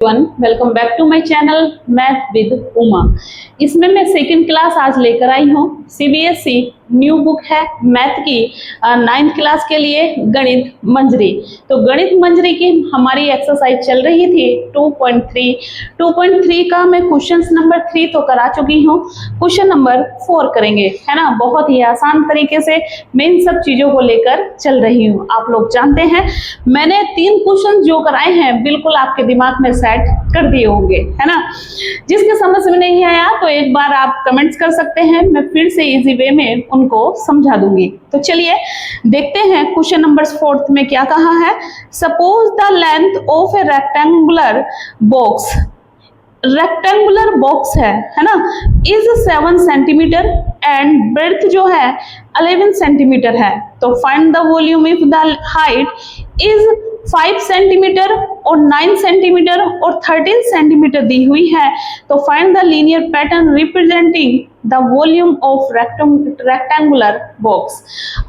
Welcome back to my channel math with Uma. इसमें मैं second class आज लेकर आई हूँ। सीबीएसई न्यू बुक है मैथ की 9th क्लास के लिए गणित मंजरी। तो गणित मंजरी की हमारी एक्सरसाइज चल रही थी 2.3 का मैं क्वेश्चन नंबर 3 तो करा चुकी हूँ। क्वेश्चन नंबर 4 करेंगे, है ना। बहुत ही आसान तरीके से मैं इन सब चीजों को लेकर चल रही हूँ। आप लोग जानते हैं मैंने 3 क्वेश्चन जो कराए हैं बिल्कुल आपके दिमाग में सेट कर दिए होंगे, है ना। जिसके समझ में नहीं आया तो एक बार आप कमेंट्स कर सकते हैं, मैं फिर से इजी वे में उनको समझा दूंगी। तो चलिए देखते हैं क्वेश्चन नंबर 4 में क्या कहा है। Suppose the length of A rectangular box, rectangular box है ना, इज 7 सेंटीमीटर एंड ब्रेड्थ जो है 11 सेंटीमीटर है। तो find the volume if the height is 5 centimetre और 9 सेंटीमीटर और 13 सेंटीमीटर दी हुई है। तो find the linear pattern representing the volume of rectangular box.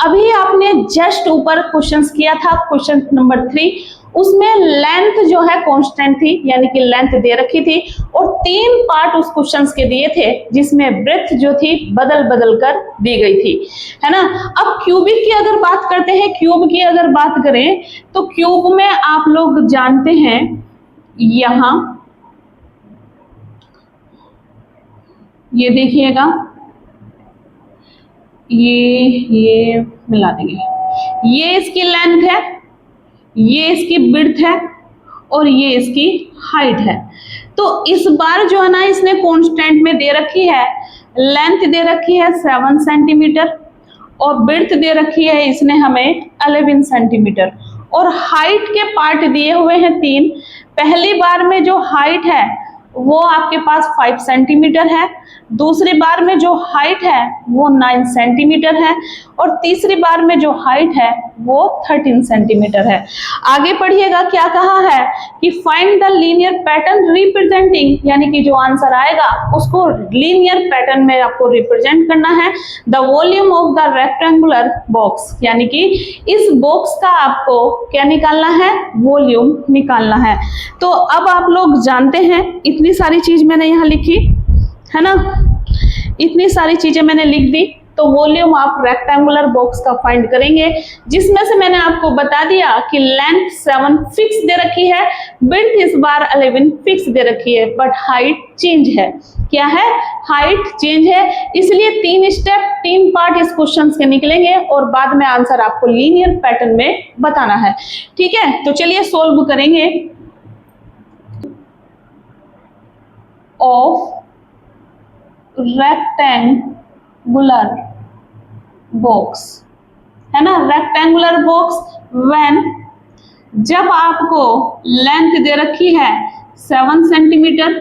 अभी आपने जस्ट ऊपर क्वेश्चंस किया था क्वेश्चन नंबर 3, उसमें लेंथ जो है कांस्टेंट थी, यानी कि लेंथ दे रखी थी और 3 पार्ट उस क्वेश्चंस के दिए थे जिसमें ब्रेड्थ जो थी बदल बदल कर दी गई थी, है ना। अब क्यूबिक की अगर बात करते हैं, क्यूब की अगर बात करें तो क्यूब में आप लोग जानते हैं यहां ये देखिएगा, ये मिला देंगे, ये इसकी लेंथ है, ये इसकी विड्थ है और ये इसकी हाइट है। तो इस बार जो है ना इसने कांस्टेंट में दे रखी है, लेंथ दे रखी है 7 सेंटीमीटर और विड्थ दे रखी है इसने हमें 11 सेंटीमीटर और हाइट के पार्ट दिए हुए हैं 3। पहली बार में जो हाइट है वो आपके पास 5 सेंटीमीटर है, दूसरी बार में जो हाइट है वो 9 सेंटीमीटर है और तीसरी बार में जो हाइट है वो 13 सेंटीमीटर है। आगे पढ़िएगा क्या कहा है कि find the linear pattern representing, यानी कि जो आंसर आएगा उसको लीनियर पैटर्न में आपको रिप्रेजेंट करना है the volume of the rectangular box, यानी कि इस बॉक्स का आपको क्या निकालना है, वॉल्यूम निकालना है। तो अब आप लोग जानते हैं इतनी सारी चीज मैंने यहाँ लिखी है ना, इतनी सारी चीजें मैंने लिख दी। तो वॉल्यूम आप रेक्टेंगुलर बॉक्स का फाइंड करेंगे, जिसमें से मैंने आपको बता दिया कि लेंथ 7 फिक्स दे रखी है, विड्थ इस बार 11 फिक्स दे रखी है, बट हाइट चेंज है। क्या है, हाइट चेंज है। इसलिए 3 स्टेप 3 पार्ट इस क्वेश्चन के निकलेंगे और बाद में आंसर आपको लीनियर पैटर्न में बताना है, ठीक है। तो चलिए सोल्व करेंगे। ऑफ रेक्टेंगुलर बॉक्स, है ना, रेक्टेंगुलर बॉक्स व्हेन, जब आपको लेंथ दे रखी है 7 सेंटीमीटर,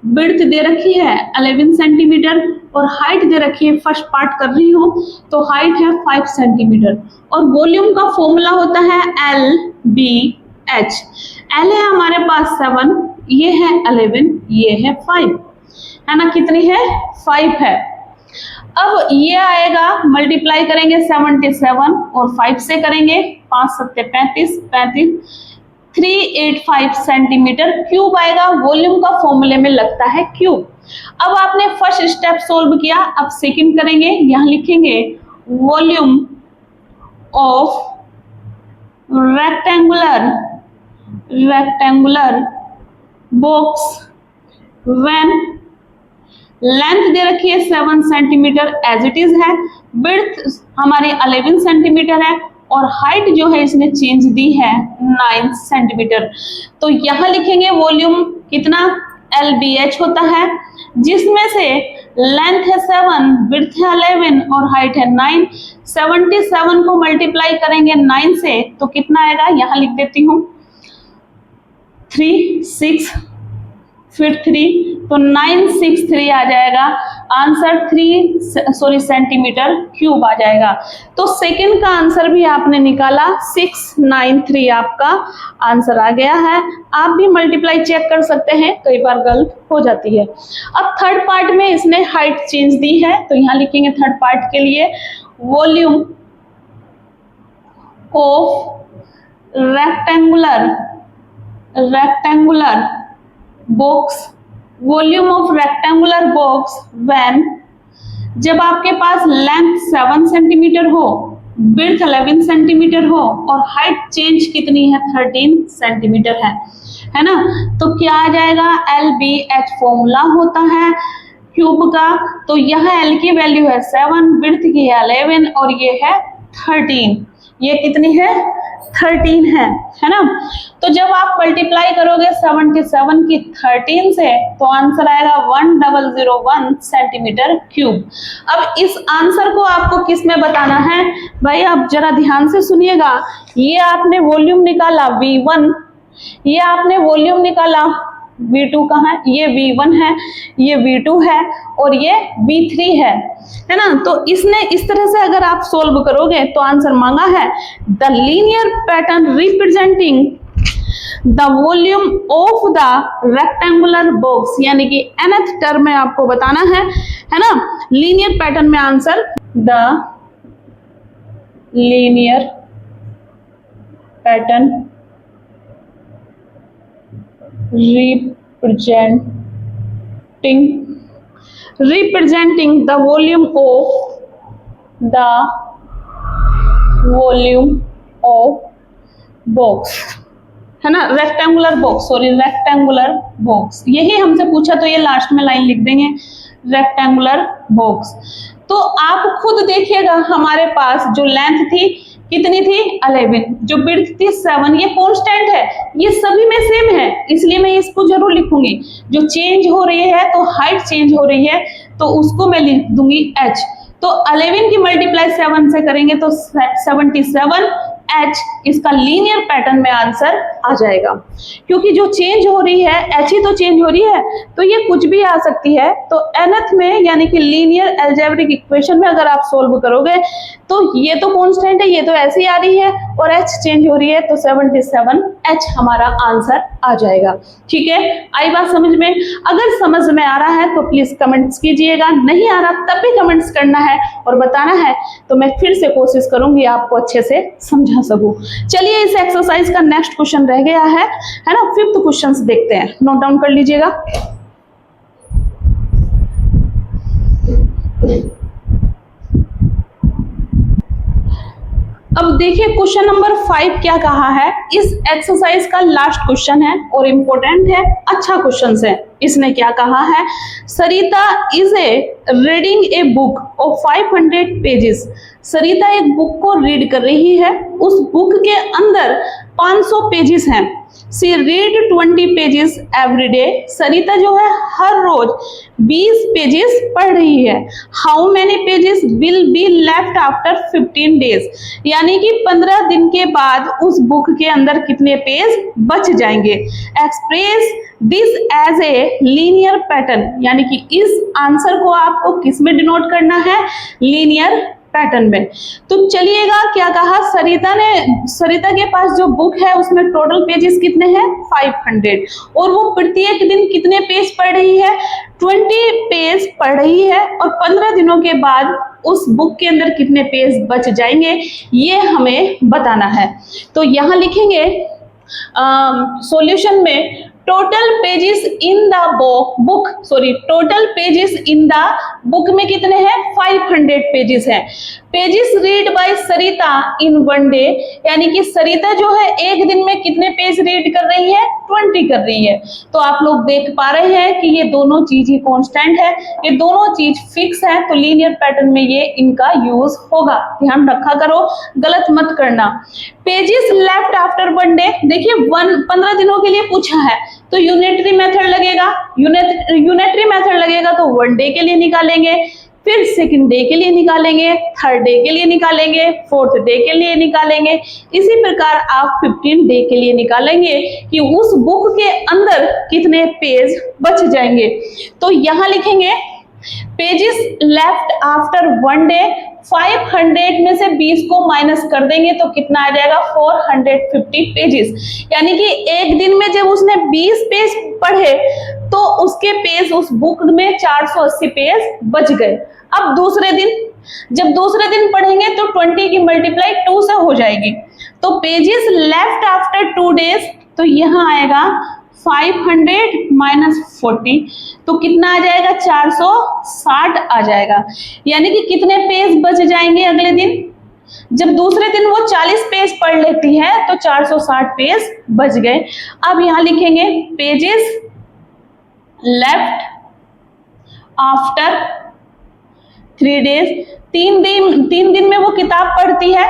विड्थ दे रखी है 11 सेंटीमीटर और हाइट दे रखी है, फर्स्ट पार्ट कर रही हूं तो हाइट है 5 सेंटीमीटर और वॉल्यूम का फॉर्मूला होता है LBH। L है हमारे पास 7, ये है 11, ये है 5, है ना। कितनी है, 5 है। अब ये आएगा, मल्टीप्लाई करेंगे 77 और 5 से करेंगे, 5 7 35, 385 सेंटीमीटर क्यूब आएगा। वॉल्यूम का फॉर्मूले में लगता है क्यूब। अब आपने फर्स्ट स्टेप सोल्व किया, अब सेकंड करेंगे। यहां लिखेंगे volume of rectangular box when length दे रखी है 7 सेंटीमीटर एज इट इज है, विड्थ हमारी 11 सेंटीमीटर है और हाइट जो है इसने चेंज दी है 9 सेंटीमीटर। तो यहां लिखेंगे वॉल्यूम कितना, LBH होता है, जिसमें से लेंथ है 7, विड्थ है 11 और हाइट है 9। 77 को मल्टीप्लाई करेंगे 9 से तो कितना आएगा, यहां लिख देती हूँ 3 6 फिर 3, तो 963 आ जाएगा आंसर, सेंटीमीटर क्यूब आ जाएगा। तो सेकंड का आंसर भी आपने निकाला, 693 आपका आंसर आ गया है। आप भी मल्टीप्लाई चेक कर सकते हैं, कई बार गलत हो जाती है। अब थर्ड पार्ट में इसने हाइट चेंज दी है तो यहां लिखेंगे थर्ड पार्ट के लिए volume of rectangular box, volume of rectangular box when, जब आपके पास लेंथ 7 सेंटीमीटर हो, विड्थ 11 सेंटीमीटर हो और हाइट चेंज कितनी है 13 सेंटीमीटर है ना। तो क्या आ जाएगा, LBH फॉर्मूला होता है क्यूब का। तो यहाँ L की वैल्यू है 7, विड्थ की है 11 और ये है 13। ये कितनी है 13 है ना। तो जब आप मल्टीप्लाई करोगे 77 की 13 से तो आंसर आएगा 1001 सेंटीमीटर क्यूब। अब इस आंसर को आपको किस में बताना है भाई, आप जरा ध्यान से सुनिएगा। ये आपने वॉल्यूम निकाला V1, ये आपने वॉल्यूम निकाला V2 कहाँ है, ये V1 है, ये V2 है और ये V3 है ना। तो इसने इस तरह से अगर आप सोल्व करोगे तो आंसर मांगा है the linear pattern representing the volume of the rectangular box, यानी कि nth टर्म में आपको बताना है ना। लीनियर पैटर्न में answer the linear pattern representing the volume of box है ना, rectangular box, sorry rectangular box. यही हमसे पूछा तो ये लास्ट में लाइन लिख देंगे रेक्टेंगुलर बॉक्स। तो आप खुद देखिएगा हमारे पास जो लेंथ थी कितनी थी 11, जो विड्थ थी 7, ये कांस्टेंट है, ये सभी में सेम है, इसलिए मैं इसको जरूर लिखूंगी। जो चेंज हो रही है तो हाइट चेंज हो रही है तो उसको मैं लिख दूंगी h। तो 11 की मल्टीप्लाई 7 से करेंगे तो 77 H इसका लीनियर पैटर्न में आंसर आ जाएगा। क्योंकि जो चेंज हो रही है H ही तो चेंज हो रही है, तो ये कुछ भी आ सकती है। तो nth में यानी कि लीनियर अलजेब्रिक इक्वेशन में अगर आप सोल्व करोगे तो ये तो कांस्टेंट है, ये तो ऐसे ही आ रही है और H चेंज हो रही है तो 77 H हमारा आंसर आ जाएगा। ठीक है, आई बात समझ में? अगर समझ में आ रहा है तो प्लीज कमेंट्स कीजिएगा, नहीं आ रहा तब भी कमेंट्स करना है और बताना है, तो मैं फिर से कोशिश करूंगी आपको अच्छे से समझा सकूं। चलिए इस एक्सरसाइज का नेक्स्ट क्वेश्चन रह गया है ना, 5th क्वेश्चन देखते हैं, नोट डाउन कर लीजिएगा। अब देखिए क्वेश्चन नंबर 5 क्या कहा है। इस एक्सरसाइज का लास्ट क्वेश्चन है और इंपॉर्टेंट है, अच्छा क्वेश्चन है। इसने क्या कहा है, Sarita is a reading a book of 500 pages. Sarita एक बुक को रीड कर रही है, उस बुक के अंदर 500 पेजेस हैं। सी रीड 20 पेजेस एवरी डे। सरिता जो है हर रोज 20 पेजेस पढ़ रही है। How many pages will be left after 15 days, यानी कि 15 दिन के बाद उस बुक के अंदर कितने पेज बच जाएंगे। Express this as a linear pattern, यानी कि इस आंसर को आपको किस में डिनोट करना है, लीनियर पैटर्न में। तो चलिएगा क्या कहा, सरिता के पास जो बुक है उसमें टोटल पेजेस कितने हैं 500 और वो प्रत्येक दिन कितने पेज पढ़ रही है 20 पेज पढ़ रही है और 15 दिनों के बाद उस बुक के अंदर कितने पेज बच जाएंगे ये हमें बताना है। तो यहाँ लिखेंगे सॉल्यूशन में total pages in the book, total pages in the book में कितने हैं 500 पेजेस हैं। Pages read by Sarita in 1 day, यानी कि सरिता जो है एक दिन में कितने पेज रीड कर रही है 20 कर रही है। तो आप लोग देख पा रहे हैं कि ये दोनों चीज ही कांस्टेंट है, ये दोनों चीज फिक्स है, तो लीनियर पैटर्न में ये इनका यूज होगा। ध्यान रखा करो, गलत मत करना। पेजेस लेफ्ट आफ्टर 1 डे, देखिए 15 दिनों के लिए पूछा है तो यूनिटरी मेथड लगेगा, यूनिटरी मेथड लगेगा तो 1 डे के लिए निकालेंगे, फिर 2nd डे के लिए निकालेंगे, 3rd डे के लिए निकालेंगे, 4th डे के लिए निकालेंगे। इसी प्रकार आप 15 डे के लिए निकालेंगे कि उस बुक के अंदर कितने पेज बच जाएंगे। तो यहां लिखेंगे पेजेस लेफ्ट आफ्टर 1 डे, 500 में से 20 को माइनस कर देंगे तो कितना आ जाएगा 450 पेजेस, यानी कि एक दिन में जब उसने 20 पेज पढ़े तो उसके पेज उस बुक में 480 पेज बच गए। अब जब दूसरे दिन पढ़ेंगे तो 20 की मल्टीप्लाई 2 से हो जाएगी, तो पेजेस लेफ्ट आफ्टर 2 डेज तो यहाँ आएगा 500 माइनस 40, तो कितना आ जाएगा, 460 आ जाएगा। यानी कि कितने पेज बच जाएंगे अगले दिन, जब दूसरे दिन वो 40 पेज पढ़ लेती है तो 460 पेज बच गए। अब यहां लिखेंगे पेजेस लेफ्ट आफ्टर 3 डेज। 3 दिन में वो किताब पढ़ती है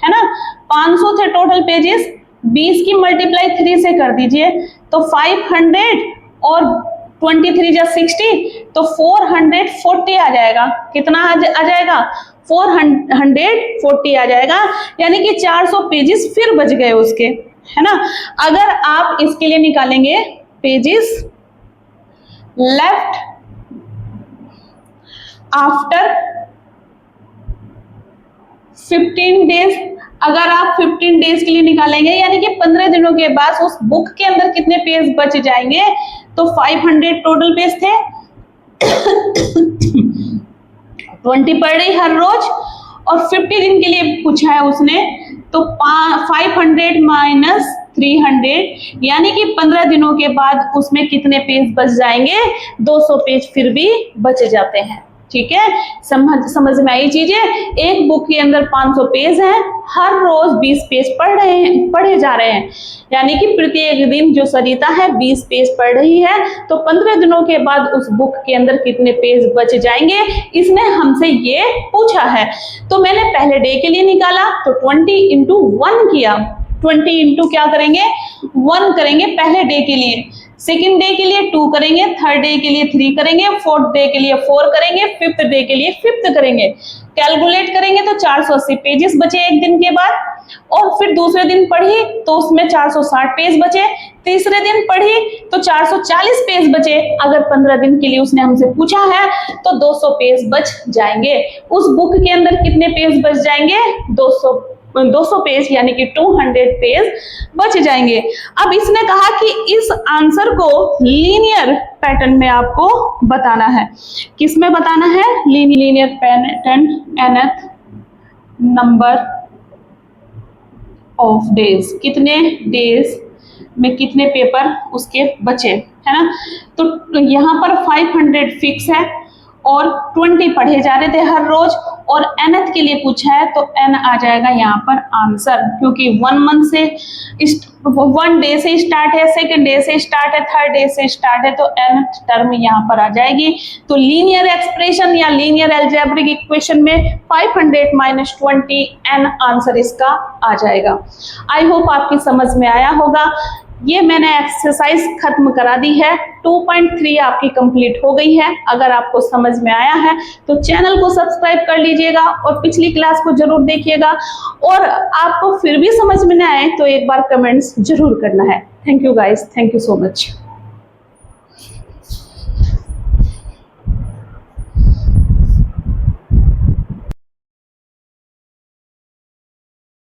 ना। 500 थे टोटल पेजेस, 20 की मल्टीप्लाई 3 से कर दीजिए तो 500 और 23 जा 60, तो 440 आ जाएगा। कितना आ जाएगा, 440 आ जाएगा। यानी कि 400 पेजेस फिर बच गए उसके, है ना। अगर आप इसके लिए निकालेंगे पेजेस लेफ्ट आफ्टर 15 डेज, अगर आप 15 डेज के लिए निकालेंगे यानी कि 15 दिनों के बाद उस बुक के अंदर कितने पेज बच जाएंगे, तो 500 टोटल पेज थे 20 पढ़ रही हर रोज, और 50 दिन के लिए पूछा है उसने, तो 500 माइनस 300 यानी कि 15 दिनों के बाद उसमें कितने पेज बच जाएंगे, 200 पेज फिर भी बच जाते हैं। ठीक है, समझ में आई चीजें। एक बुक के अंदर 500 पेज हैं, हर रोज 20 पेज पढ़े जा रहे हैं, यानी कि प्रत्येक दिन जो सरिता है 20 पेज पढ़ रही है, तो 15 दिनों के बाद उस बुक के अंदर कितने पेज बच जाएंगे, इसने हमसे ये पूछा है। तो मैंने पहले डे के लिए निकाला तो 20 इंटू 1 किया, 20 इंटू क्या करेंगे, 1 करेंगे पहले डे के लिए, सेकेंड डे के लिए 2 करेंगे, थर्ड डे के लिए 3 करेंगे, फोर्थ डे के लिए 4 करेंगे, फिफ्थ डे के लिए 5 करेंगे। कैलकुलेट करेंगे तो 480 पेजेस बचे एक दिन के बाद, और फिर दूसरे दिन पढ़ी तो उसमें 460 पेज बचे, तीसरे दिन पढ़ी तो 440 पेज बचे। अगर 15 दिन के लिए उसने हमसे पूछा है तो 200 पेज बच जाएंगे। उस बुक के अंदर कितने पेज बच जाएंगे, 200 पेज यानी कि 200 पेज बच जाएंगे। अब इसने कहा कि इस आंसर को लीनियर पैटर्न में आपको बताना है। किस में बताना है, linear pattern, nth number of days, कितने डेज में कितने पेपर उसके बचे, है ना। तो यहाँ पर 500 फिक्स है और 20 पढ़े जा रहे थे हर रोज, और nth के लिए पूछा है तो n आ जाएगा यहाँ पर आंसर, क्योंकि 1 मंथ से 1 डे से स्टार्ट है, सेकेंड डे से स्टार्ट है, थर्ड डे से स्टार्ट है, तो nth टर्म यहाँ पर आ जाएगी। तो लीनियर एक्सप्रेशन या लीनियर अलजेब्रिक इक्वेशन में 500 माइनस 20 n आंसर इसका आ जाएगा। आई होप आपकी समझ में आया होगा। ये मैंने एक्सरसाइज खत्म करा दी है, 2.3 आपकी कंप्लीट हो गई है। अगर आपको समझ में आया है तो चैनल को सब्सक्राइब कर लीजिएगा और पिछली क्लास को जरूर देखिएगा, और आपको फिर भी समझ में न आए तो एक बार कमेंट्स जरूर करना है। Thank you guys, thank you so much.